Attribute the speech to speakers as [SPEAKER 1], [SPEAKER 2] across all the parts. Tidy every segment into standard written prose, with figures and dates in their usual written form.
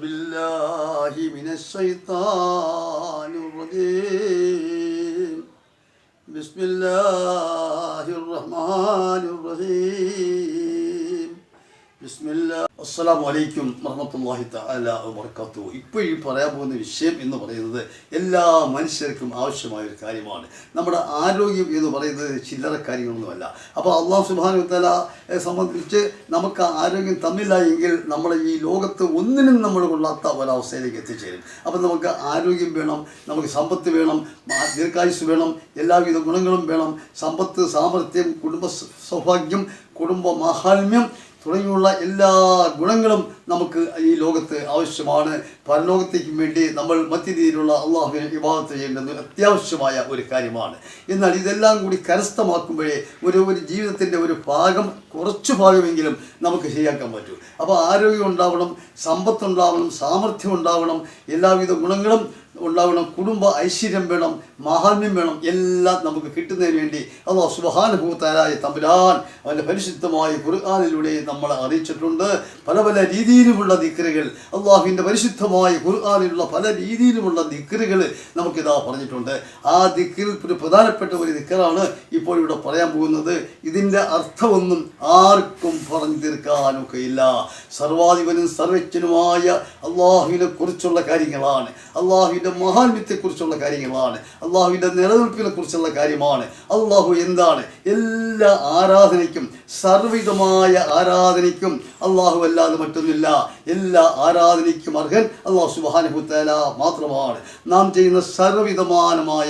[SPEAKER 1] بالله من الشيطان الرجيم بسم الله الرحمن الرحيم بسم الله അസ്സലാമു അലൈക്കും വറഹ്മത്തുള്ളാഹി തആല വബറകാതുഹു. ഇപ്പോൾ ഈ പറയാൻ പോകുന്ന വിഷയം എന്ന് പറയുന്നത് എല്ലാ മനുഷ്യർക്കും ആവശ്യമായ ഒരു കാര്യമാണ്. നമ്മുടെ ആരോഗ്യം എന്ന് പറയുന്നത് ചില്ലറ കാര്യങ്ങളൊന്നുമല്ല. അപ്പോൾ അല്ലാഹു സുബ്ഹാനഹു വ തആലയെ സംബന്ധിച്ച് നമുക്ക് ആരോഗ്യം തന്നില്ല എങ്കിൽ നമ്മൾ ഈ ലോകത്ത് ഒന്നിനും നമ്മൾ കൊള്ളാത്ത ഒരവസ്ഥയിലേക്ക് എത്തിച്ചേരും. അപ്പോൾ നമുക്ക് ആരോഗ്യം വേണം, നമുക്ക് സമ്പത്ത് വേണം, ദീർഘായുസ് വേണം, എല്ലാവിധ ഗുണങ്ങളും വേണം. സമ്പത്ത്, സാമർത്ഥ്യം, കുടുംബ സൗഭാഗ്യം, കുടുംബ മാഹാത്മ്യം തുടങ്ങിയുള്ള എല്ലാ ഗുണങ്ങളും നമുക്ക് ഈ ലോകത്ത് ആവശ്യമാണ്. പരലോകത്തേക്കും വേണ്ടി നമ്മൾ മറ്റു രീതിയിലുള്ള അള്ളാഹുവിനെ ഇബാദത്ത് ചെയ്യേണ്ടത് അത്യാവശ്യമായ ഒരു കാര്യമാണ്. എന്നാൽ ഇതെല്ലാം കൂടി കരസ്ഥമാക്കുമ്പോഴേ ഒരു ജീവിതത്തിൻ്റെ ഒരു ഭാഗം, കുറച്ച് ഭാഗമെങ്കിലും നമുക്ക് ശരിയാക്കാൻ പറ്റൂ. അപ്പോൾ ആരോഗ്യം ഉണ്ടാവണം, സമ്പത്തുണ്ടാവണം, സാമർഥ്യം ഉണ്ടാവണം, എല്ലാവിധ ഗുണങ്ങളും ഉണ്ടാവണം, കുടുംബ ഐശ്വര്യം വേണം, മാഹാത്മ്യം വേണം. എല്ലാം നമുക്ക് കിട്ടുന്നതിന് വേണ്ടി അല്ലാഹു സുബ്ഹാനഹു വ തആല തമ്പുരാൻ അവൻ്റെ പരിശുദ്ധമായ ഖുർആനിലൂടെ നമ്മളെ അറിയിച്ചിട്ടുണ്ട്. പല പല രീതിയിലുമുള്ള ദിക്റുകൾ, അള്ളാഹുവിൻ്റെ പരിശുദ്ധമായ ഖുർആനിലുള്ള പല രീതിയിലുമുള്ള ദിക്റുകൾ നമുക്കിതാ പറഞ്ഞിട്ടുണ്ട്. ആ ദിക്റിൽ ഒരു പ്രധാനപ്പെട്ട ഒരു ദിക്റാണ് ഇപ്പോൾ ഇവിടെ പറയാൻ പോകുന്നത്. ഇതിൻ്റെ അർത്ഥമൊന്നും ആർക്കും പറഞ്ഞു തീർക്കാനൊക്കെയില്ല. സർവാധിപനും സർവജ്ഞനുമായ അള്ളാഹുവിനെ കുറിച്ചുള്ള കാര്യങ്ങളാണ്, അള്ളാഹുവിൻ്റെ മഹാത്മ്യത്തെക്കുറിച്ചുള്ള കാര്യങ്ങളാണ്, അള്ളാഹുവിൻ്റെ നിലനിൽപ്പിനെ കുറിച്ചുള്ള കാര്യമാണ്. അള്ളാഹു എന്താണ്? എല്ലാ ആരാധനയ്ക്കും, സർവ്വവിധമായ ആരാധനയ്ക്കും അള്ളാഹു അല്ലാതെ മറ്റൊന്നുമില്ല. എല്ലാ ആരാധനയ്ക്കും അർഹൻ അള്ളാഹു സുബ്ഹാനഹു വ തആല മാത്രമാണ്. നാം ചെയ്യുന്ന സർവ്വവിധമാനമായ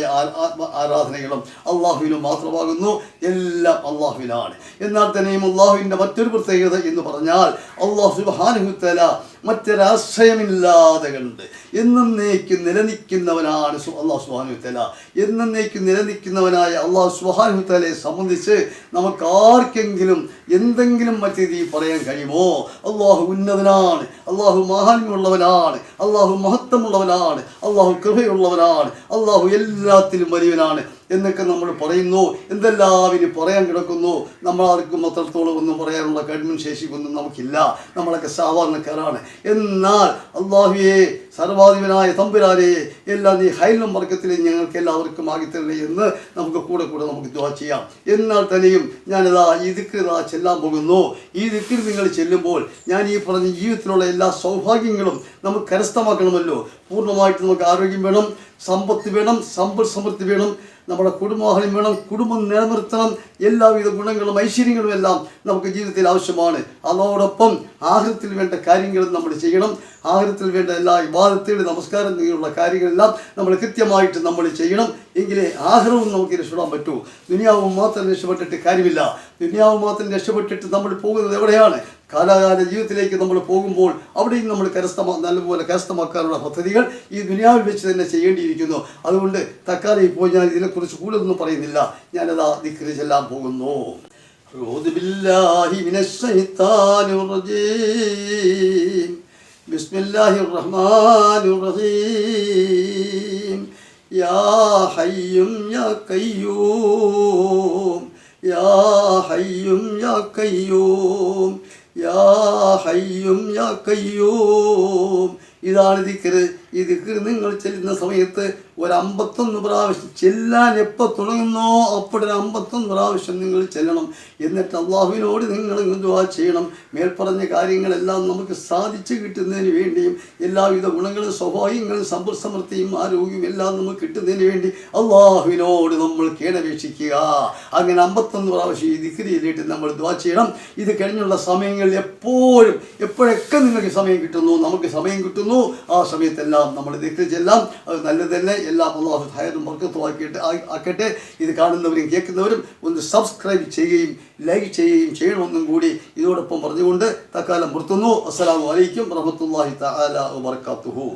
[SPEAKER 1] ആരാധനകളും അള്ളാഹുവിന് മാത്രമാകുന്നു. എല്ലാം അള്ളാഹുവിനാണ്. എന്നാൽ തന്നെയും അള്ളാഹുവിൻ്റെ മറ്റൊരു പ്രത്യേകത എന്ന് പറഞ്ഞാൽ അള്ളാഹു സുബ്ഹാനഹു വ തആല മറ്റൊരാശ്രയമില്ലാതെ കണ്ട് എന്നേക്കും നിലനിൽക്കുന്നവനാണ് അള്ളാഹു സുബ്ഹാനഹു വ തആല. എന്നേക്കും നിലനിൽക്കുന്നവനായ അള്ളാഹു സുബ്ഹാനഹു വ തആലയെ സംബന്ധിച്ച് നമുക്ക് ആർക്കെങ്കിലും എന്തെങ്കിലും മറ്റു രീതി പറയാൻ കഴിയുമോ? അള്ളാഹു ഉന്നതനാണ്, അള്ളാഹു മഹാന്മുള്ളവനാണ്, അള്ളാഹു മഹത്വമുള്ളവനാണ്, അള്ളാഹു കൃപയുള്ളവനാണ്, അള്ളാഹു എല്ലാത്തിലും വലിയവനാണ് എന്നൊക്കെ നമ്മൾ പറയുന്നു. എന്തെല്ലാം ഇനി പറയാൻ കിടക്കുന്നു. നമ്മളാർക്കും അത്രത്തോളം ഒന്നും പറയാനുള്ള കഴിവും ശേഷിക്കൊന്നും നമുക്കില്ല. നമ്മളൊക്കെ സാധാരണക്കാരാണ്. എന്നാൽ അള്ളാഹുവേ, സർവാധിപനായ തമ്പുരാനെ, എല്ലാം നീ ഹൈലും വർഗത്തിലും ഞങ്ങൾക്ക് എല്ലാവർക്കും ആകിത്തരണേ എന്ന് നമുക്ക് കൂടെ നമുക്ക് ദുആ ചെയ്യാം. എന്നാൽ തന്നെയും ഞാനിതാ ഈ ദിക്ർ ചെല്ലാൻ പോകുന്നു. ഈ ദിക്ർ നിങ്ങൾ ചെല്ലുമ്പോൾ ഞാൻ ഈ പറഞ്ഞ ജീവിതത്തിലുള്ള എല്ലാ സൗഭാഗ്യങ്ങളും നമുക്ക് കരസ്ഥമാക്കണമല്ലോ. പൂർണ്ണമായിട്ട് നമുക്ക് ആരോഗ്യം വേണം, സമ്പത്ത് വേണം, സമൃദ്ധി വേണം, നമ്മുടെ കുടുംബാഹനം വേണം, കുടുംബം നിലനിർത്തണം. എല്ലാവിധ ഗുണങ്ങളും ഐശ്വര്യങ്ങളും എല്ലാം നമുക്ക് ജീവിതത്തിൽ ആവശ്യമാണ്. അതോടൊപ്പം ആഖിറത്തിൽ വേണ്ട കാര്യങ്ങളും നമ്മൾ ചെയ്യണം. ആഖിറത്തിൽ വേണ്ട എല്ലാ ഇബാദത്തുകളും, നമസ്കാരം തുടങ്ങിയുള്ള കാര്യങ്ങളെല്ലാം നമ്മൾ കൃത്യമായിട്ട് നമ്മൾ ചെയ്യണം. എങ്കിലേ ആഖിറവും നമുക്ക് രക്ഷപ്പെടാൻ പറ്റൂ. ദുനിയാവും മാത്രം രക്ഷപ്പെട്ടിട്ട് കാര്യമില്ല. ദുനിയാവും മാത്രം രക്ഷപ്പെട്ടിട്ട് നമ്മൾ പോകുന്നത് എവിടെയാണ്? കാലാകാല ജീവിതത്തിലേക്ക് നമ്മൾ പോകുമ്പോൾ അവിടെയും നമ്മൾ നല്ലപോലെ കരസ്ഥമാക്കാനുള്ള പദ്ധതികൾ ഈ ദുനിയാവിൽ വെച്ച് തന്നെ ചെയ്യേണ്ടിയിരിക്കുന്നു. അതുകൊണ്ട് തക്കാലം ഇപ്പോൾ ഞാൻ ഇതിനെക്കുറിച്ച് കൂടുതലൊന്നും പറയുന്നില്ല. ഞാനതാ ദിക്ർ ചെല്ലാൻ പോകുന്നു. അഊദു ബില്ലാഹി മിനശ് ശൈത്താനിർ റജീം ബിസ്മില്ലാഹിർ റഹ്മാനിർ റഹീം യാ ഹയ്യും യാ ഖയ്യൂം യാ ഹയ്യും യാ ഖയ്യൂം യാ ഹയ്യും യാ ഖയ്യൂം. ഇതാണ് ദിക്ർ. ഈ ദിക്ർ നിങ്ങൾ ചെല്ലുന്ന സമയത്ത് ഒരു 51 പ്രാവശ്യം ചെല്ലാൻ എപ്പോൾ തുടങ്ങുന്നോ അപ്പോഴൊരു 51 പ്രാവശ്യം നിങ്ങൾ ചെല്ലണം. എന്നിട്ട് അള്ളാഹുവിനോട് നിങ്ങൾ ദുആ ചെയ്യണം. മേൽപ്പറഞ്ഞ കാര്യങ്ങളെല്ലാം നമുക്ക് സാധിച്ചു കിട്ടുന്നതിന് വേണ്ടിയും എല്ലാവിധ ഗുണങ്ങളും സൗഭാഗ്യങ്ങളും സമൃദ്ധിയും ആരോഗ്യവും എല്ലാം നമുക്ക് കിട്ടുന്നതിന് വേണ്ടി അള്ളാഹുവിനോട് നമ്മൾ കേണപേക്ഷിക്കുക. അങ്ങനെ 51 പ്രാവശ്യം ഈ ദിക്ർ ചൊല്ലിയിട്ട് നമ്മൾ ദുആ ചെയ്യണം. ഇത് കഴിഞ്ഞുള്ള സമയങ്ങളിൽ എപ്പോഴൊക്കെ നിങ്ങൾക്ക് സമയം കിട്ടുന്നു, നമുക്ക് സമയം കിട്ടുന്നു, ആ സമയത്തെല്ലാം നമ്മൾ ദിക്ർ ചെല്ലാം. അത് നല്ലത് തന്നെ. എല്ലാം അള്ളാഹു ഹൈറും ബർക്കത്തും ആക്കട്ടെ. ഇത് കാണുന്നവരും കേൾക്കുന്നവരും ഒന്ന് സബ്സ്ക്രൈബ് ചെയ്യുകയും ലൈക്ക് ചെയ്യുകയും ചെയ്യണമെന്നും കൂടി ഇതോടൊപ്പം പറഞ്ഞുകൊണ്ട് തൽക്കാലം നിർത്തുന്നു. അസ്സലാമു അലൈക്കും വറഹ്മത്തുള്ളാഹി തആല വബറകാതുഹു.